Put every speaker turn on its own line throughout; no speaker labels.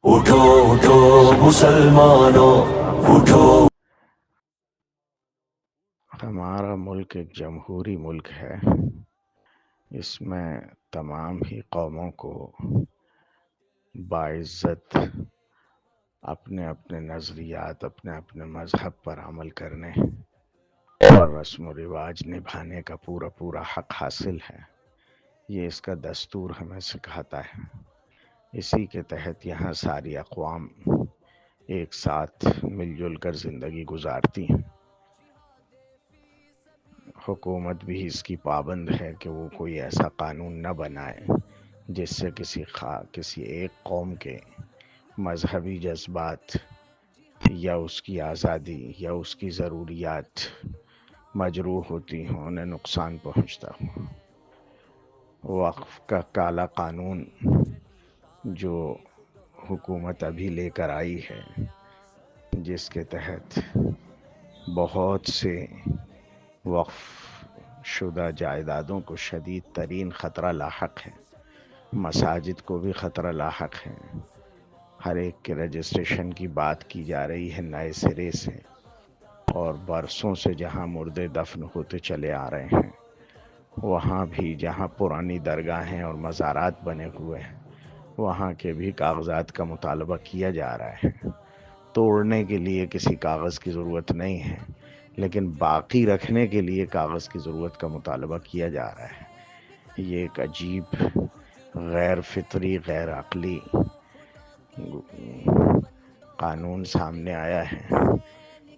اٹھو اٹھو مسلمانوں، اٹھو۔
ہمارا ملک ایک جمہوری ملک ہے۔ اس میں تمام ہی قوموں کو باعزت اپنے اپنے نظریات، اپنے اپنے مذہب پر عمل کرنے اور رسم و رواج نبھانے کا پورا پورا حق حاصل ہے۔ یہ اس کا دستور ہمیں سکھاتا ہے۔ اسی کے تحت یہاں ساری اقوام ایک ساتھ مل جل کر زندگی گزارتی ہیں۔ حکومت بھی اس کی پابند ہے کہ وہ کوئی ایسا قانون نہ بنائے جس سے کسی ایک قوم کے مذہبی جذبات یا اس کی آزادی یا اس کی ضروریات مجروح ہوتی ہوں، انہیں نقصان پہنچتا ہوں۔ وقف کا کالا قانون جو حکومت ابھی لے کر آئی ہے، جس کے تحت بہت سے وقف شدہ جائیدادوں کو شدید ترین خطرہ لاحق ہے، مساجد کو بھی خطرہ لاحق ہے۔ ہر ایک کے رجسٹریشن کی بات کی جا رہی ہے نئے سرے سے، اور برسوں سے جہاں مردے دفن ہوتے چلے آ رہے ہیں، وہاں بھی جہاں پرانی درگاہیں اور مزارات بنے ہوئے ہیں، وہاں کے بھی کاغذات کا مطالبہ کیا جا رہا ہے۔ توڑنے کے لیے کسی کاغذ کی ضرورت نہیں ہے، لیکن باقی رکھنے کے لیے کاغذ کی ضرورت کا مطالبہ کیا جا رہا ہے۔ یہ ایک عجیب، غیر فطری، غیر عقلی قانون سامنے آیا ہے،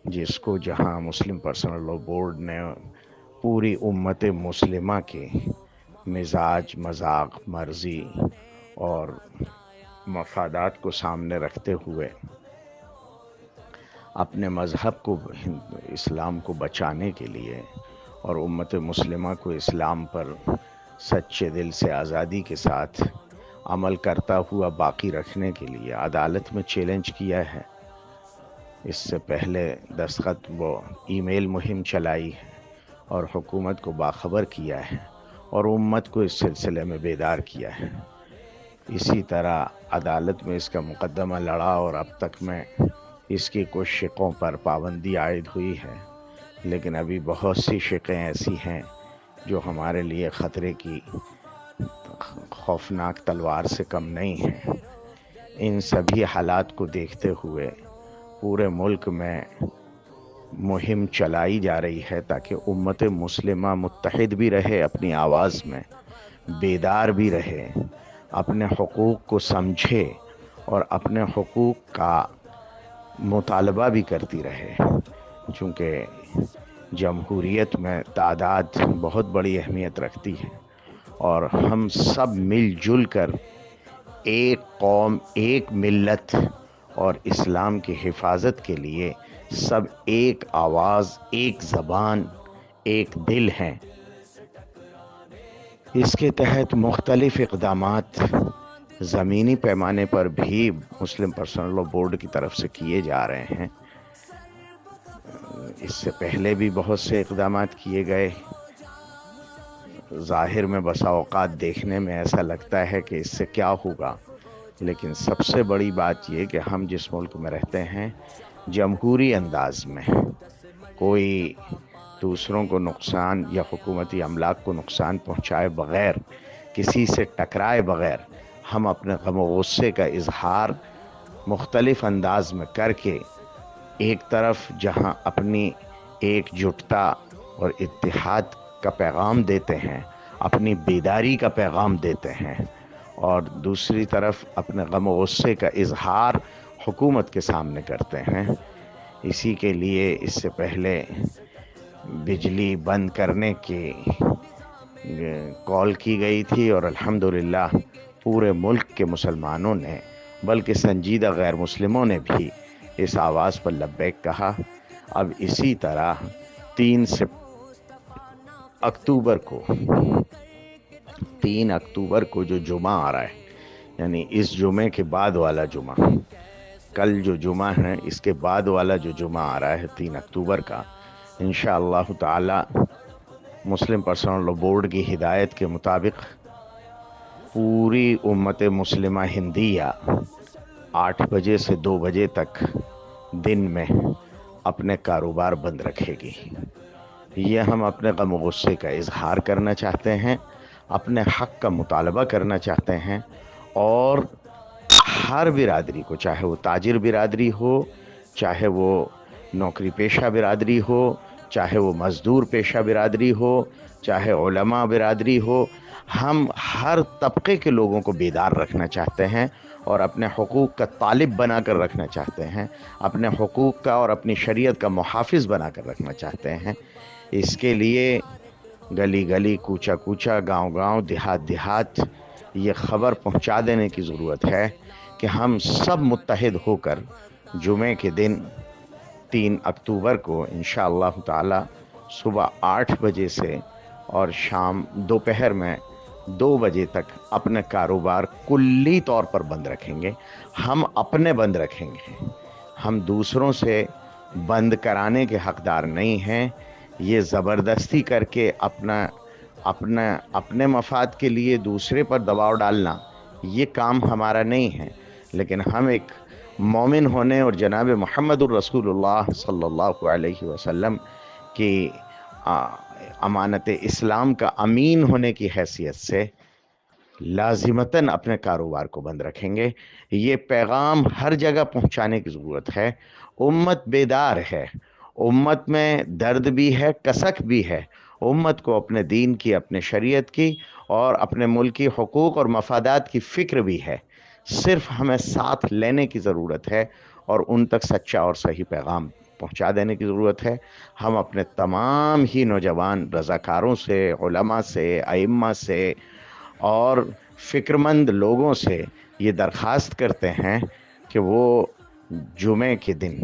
جس کو جہاں مسلم پرسنل لاء بورڈ نے پوری امت مسلمہ کے مزاج، مذاق، مرضی اور مفادات کو سامنے رکھتے ہوئے اپنے مذہب کو، اسلام کو بچانے کے لیے اور امت مسلمہ کو اسلام پر سچے دل سے آزادی کے ساتھ عمل کرتا ہوا باقی رکھنے کے لیے عدالت میں چیلنج کیا ہے۔ اس سے پہلے دستخط وہ ای میل مہم چلائی ہے اور حکومت کو باخبر کیا ہے اور امت کو اس سلسلے میں بیدار کیا ہے۔ اسی طرح عدالت میں اس کا مقدمہ لڑا اور اب تک میں اس کی کچھ شقوں پر پابندی عائد ہوئی ہے، لیکن ابھی بہت سی شقیں ایسی ہیں جو ہمارے لیے خطرے کی خوفناک تلوار سے کم نہیں ہیں۔ ان سبھی حالات کو دیکھتے ہوئے پورے ملک میں مہم چلائی جا رہی ہے تاکہ امت مسلمہ متحد بھی رہے، اپنی آواز میں بیدار بھی رہے، اپنے حقوق کو سمجھے اور اپنے حقوق کا مطالبہ بھی کرتی رہے۔ چونکہ جمہوریت میں تعداد بہت بڑی اہمیت رکھتی ہے، اور ہم سب مل جل کر ایک قوم، ایک ملت اور اسلام کی حفاظت کے لیے سب ایک آواز، ایک زبان، ایک دل ہیں۔ اس کے تحت مختلف اقدامات زمینی پیمانے پر بھی مسلم پرسنل لاء بورڈ کی طرف سے کیے جا رہے ہیں۔ اس سے پہلے بھی بہت سے اقدامات کیے گئے۔ ظاہر میں بسا اوقات دیکھنے میں ایسا لگتا ہے کہ اس سے کیا ہوگا، لیکن سب سے بڑی بات یہ کہ ہم جس ملک میں رہتے ہیں، جمہوری انداز میں کوئی دوسروں کو نقصان یا حکومتی املاک کو نقصان پہنچائے بغیر، کسی سے ٹکرائے بغیر، ہم اپنے غم و غصے کا اظہار مختلف انداز میں کر کے ایک طرف جہاں اپنی ایک جٹتا اور اتحاد کا پیغام دیتے ہیں، اپنی بیداری کا پیغام دیتے ہیں، اور دوسری طرف اپنے غم و غصے کا اظہار حکومت کے سامنے کرتے ہیں۔ اسی کے لیے اس سے پہلے بجلی بند کرنے کی کال کی گئی تھی، اور الحمدللہ پورے ملک کے مسلمانوں نے، بلکہ سنجیدہ غیر مسلموں نے بھی اس آواز پر لبیک کہا۔ اب اسی طرح 3 اکتوبر کو جو جمعہ آ رہا ہے، یعنی اس جمعے کے بعد والا جمعہ، کل جو جمعہ ہے اس کے بعد والا جو جمعہ آ رہا ہے 3 اکتوبر کا، انشاءاللہ تعالی مسلم پرسنل لاء بورڈ کی ہدایت کے مطابق پوری امت مسلمہ ہندیہ 8 بجے سے 2 بجے تک دن میں اپنے کاروبار بند رکھے گی۔ یہ ہم اپنے غم و غصے کا اظہار کرنا چاہتے ہیں، اپنے حق کا مطالبہ کرنا چاہتے ہیں، اور ہر برادری کو، چاہے وہ تاجر برادری ہو، چاہے وہ نوکری پیشہ برادری ہو، چاہے وہ مزدور پیشہ برادری ہو، چاہے علماء برادری ہو، ہم ہر طبقے کے لوگوں کو بیدار رکھنا چاہتے ہیں اور اپنے حقوق کا طالب بنا کر رکھنا چاہتے ہیں، اپنے حقوق کا اور اپنی شریعت کا محافظ بنا کر رکھنا چاہتے ہیں۔ اس کے لیے گلی گلی، کوچہ کوچہ، گاؤں گاؤں، دیہات دیہات یہ خبر پہنچا دینے کی ضرورت ہے کہ ہم سب متحد ہو کر جمعے کے دن 3 اکتوبر کو انشاءاللہ تعالی صبح 8 بجے سے اور شام دوپہر میں 2 بجے تک اپنے کاروبار کلی طور پر بند رکھیں گے۔ ہم اپنے بند رکھیں گے، ہم دوسروں سے بند کرانے کے حقدار نہیں ہیں۔ یہ زبردستی کر کے اپنے مفاد کے لیے دوسرے پر دباؤ ڈالنا، یہ کام ہمارا نہیں ہے۔ لیکن ہم ایک مومن ہونے اور جناب محمد الرسول اللہ صلی اللہ علیہ وسلم کی امانت اسلام کا امین ہونے کی حیثیت سے لازمتاً اپنے کاروبار کو بند رکھیں گے۔ یہ پیغام ہر جگہ پہنچانے کی ضرورت ہے۔ امت بیدار ہے، امت میں درد بھی ہے، کسک بھی ہے۔ امت کو اپنے دین کی، اپنے شریعت کی اور اپنے ملکی حقوق اور مفادات کی فکر بھی ہے۔ صرف ہمیں ساتھ لینے کی ضرورت ہے اور ان تک سچا اور صحیح پیغام پہنچا دینے کی ضرورت ہے۔ ہم اپنے تمام ہی نوجوان رضاکاروں سے، علماء سے، ائمہ سے اور فکرمند لوگوں سے یہ درخواست کرتے ہیں کہ وہ جمعے کے دن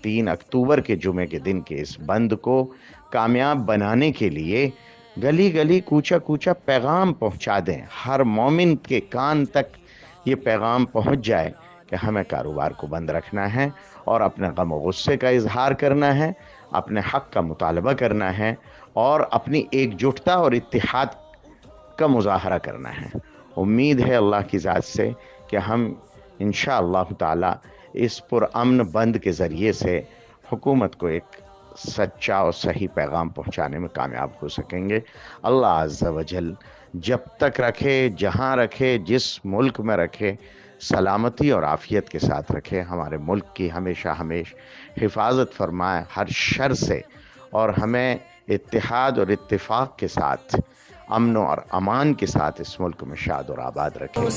3 اکتوبر کے جمعے کے دن کے اس بند کو کامیاب بنانے کے لیے گلی گلی، کوچہ کوچہ پیغام پہنچا دیں۔ ہر مومن کے کان تک یہ پیغام پہنچ جائے کہ ہمیں کاروبار کو بند رکھنا ہے اور اپنے غم و غصے کا اظہار کرنا ہے، اپنے حق کا مطالبہ کرنا ہے اور اپنی ایک جٹتا اور اتحاد کا مظاہرہ کرنا ہے۔ امید ہے اللہ کی ذات سے کہ ہم انشاءاللہ تعالی اس پرامن بند کے ذریعے سے حکومت کو ایک سچا اور صحیح پیغام پہنچانے میں کامیاب ہو سکیں گے۔ اللہ عز و جل جب تک رکھے، جہاں رکھے، جس ملک میں رکھے، سلامتی اور عافیت کے ساتھ رکھے، ہمارے ملک کی ہمیشہ حفاظت فرمائے ہر شر سے، اور ہمیں اتحاد اور اتفاق کے ساتھ، امن اور امان کے ساتھ اس ملک میں شاد اور آباد رکھے۔